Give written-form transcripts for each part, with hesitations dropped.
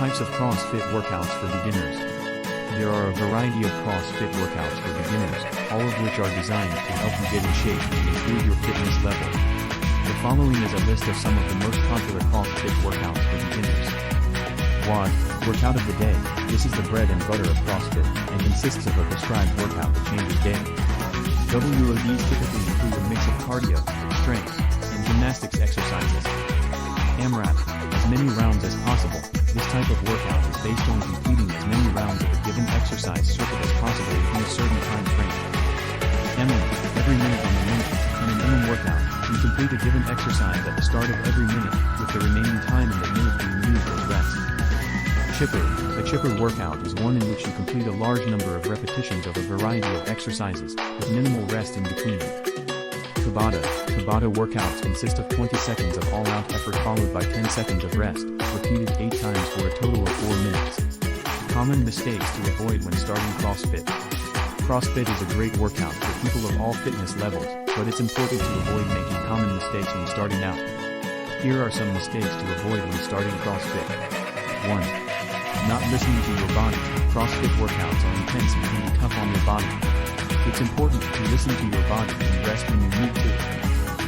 Types of CrossFit workouts for beginners. There are a variety of CrossFit workouts for beginners, all of which are designed to help you get in shape and improve your fitness level. The following is a list of some of the most popular CrossFit workouts for beginners. WOD, Workout of the Day. This is the bread and butter of CrossFit, and consists of a prescribed workout that changes daily. WODs typically include a mix of cardio, strength, and gymnastics exercises. AMRAP, as many rounds as possible. This type of workout is based on completing as many rounds of a given exercise circuit as possible within a certain time frame. MM, every minute on the minute. In an MM workout, you complete a given exercise at the start of every minute, with the remaining time in the minute being used as rest. Chipper, a chipper workout is one in which you complete a large number of repetitions of a variety of exercises, with minimal rest in between. Tabata workouts consist of 20 seconds of all-out effort followed by 10 seconds of rest, repeated 8 times for a total of 4 minutes. Common mistakes to avoid when starting CrossFit. CrossFit is a great workout for people of all fitness levels, but it's important to avoid making common mistakes when starting out. Here are some mistakes to avoid when starting CrossFit. 1. Not listening to your body. CrossFit workouts are intense and can be tough on your body. It's important to listen to your body and rest when you need to.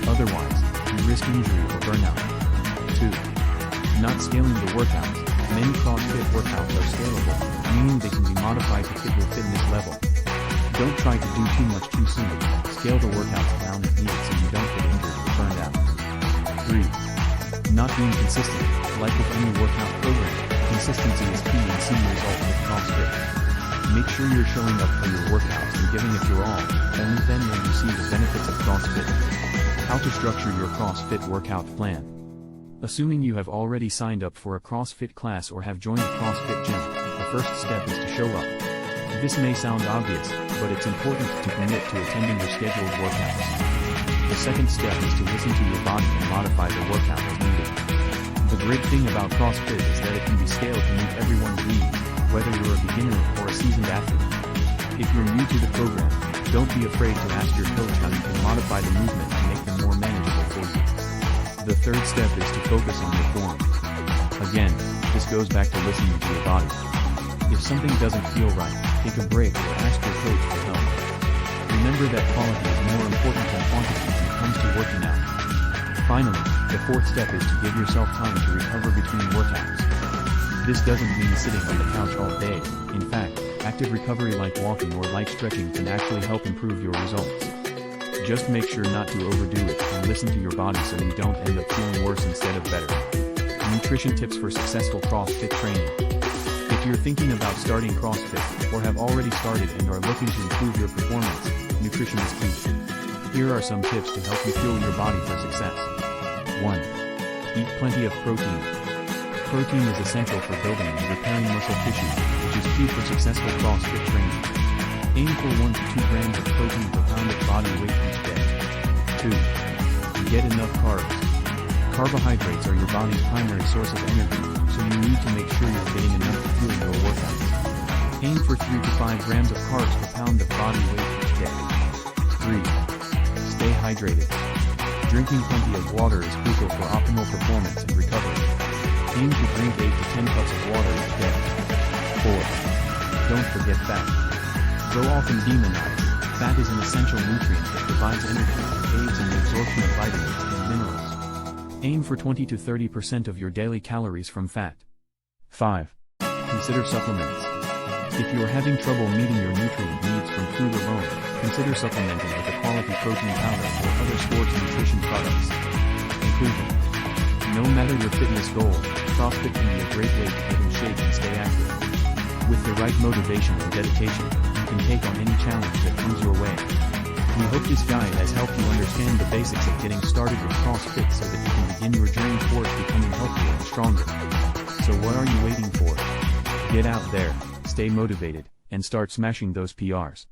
Otherwise, you risk injury or burnout. 2. Not scaling the workouts. Many CrossFit workouts are scalable, meaning they can be modified to fit your fitness level. Don't try to do too much too soon. Scale the workouts down if needed so you don't get injured or burned out. 3. Not being consistent. Like with any workout program, consistency is key in seeing results with CrossFit. Make sure you're showing up for your workouts and giving it your all, only then will you see the benefits of CrossFit. How to structure your CrossFit workout plan. Assuming you have already signed up for a CrossFit class or have joined a CrossFit gym, the first step is to show up. This may sound obvious, but it's important to commit to attending your scheduled workouts. The second step is to listen to your body and modify the workout as needed. The great thing about CrossFit is that it can be scaled to meet everyone's needs, whether you're a beginner or a seasoned athlete. If you're new to the program, don't be afraid to ask your coach how you can modify the movement to make them more manageable for you. The third step is to focus on your form. Again, this goes back to listening to your body. If something doesn't feel right, take a break or ask your coach for help. Remember that quality is more important than quantity when it comes to working out. Finally, the fourth step is to give yourself time to recover between workouts. This doesn't mean sitting on the couch all day. In fact, active recovery like walking or light stretching can actually help improve your results. Just make sure not to overdo it and listen to your body so you don't end up feeling worse instead of better. Nutrition tips for successful CrossFit training. If you're thinking about starting CrossFit, or have already started and are looking to improve your performance, nutrition is key. Here are some tips to help you fuel your body for success. 1. Eat plenty of protein. Protein is essential for building and repairing muscle tissue, which is key for successful CrossFit training. Aim for 1 to 2 grams of protein per pound of body weight each day. 2. Get enough carbs. Carbohydrates are your body's primary source of energy, so you need to make sure you're getting enough to fuel your workouts. Aim for 3 to 5 grams of carbs per pound of body weight each day. 3. Stay hydrated. Drinking plenty of water is crucial for optimal performance and recovery. Aim to drink 8 to 10 cups of water each day. 4. Don't forget fat. Though often demonized, fat is an essential nutrient that provides energy and aids in the absorption of vitamins and minerals. Aim for 20 to 30% of your daily calories from fat. 5. Consider supplements. If you are having trouble meeting your nutrient needs from food alone, consider supplementing with a quality protein powder or other sports nutrition products. Conclusion. No matter your fitness goal, CrossFit can be a great way to get in shape and stay active. With the right motivation and dedication, you can take on any challenge that comes your way. We hope this guide has helped you understand the basics of getting started with CrossFit so that you can begin your journey towards becoming healthier and stronger. So what are you waiting for? Get out there, stay motivated, and start smashing those PRs.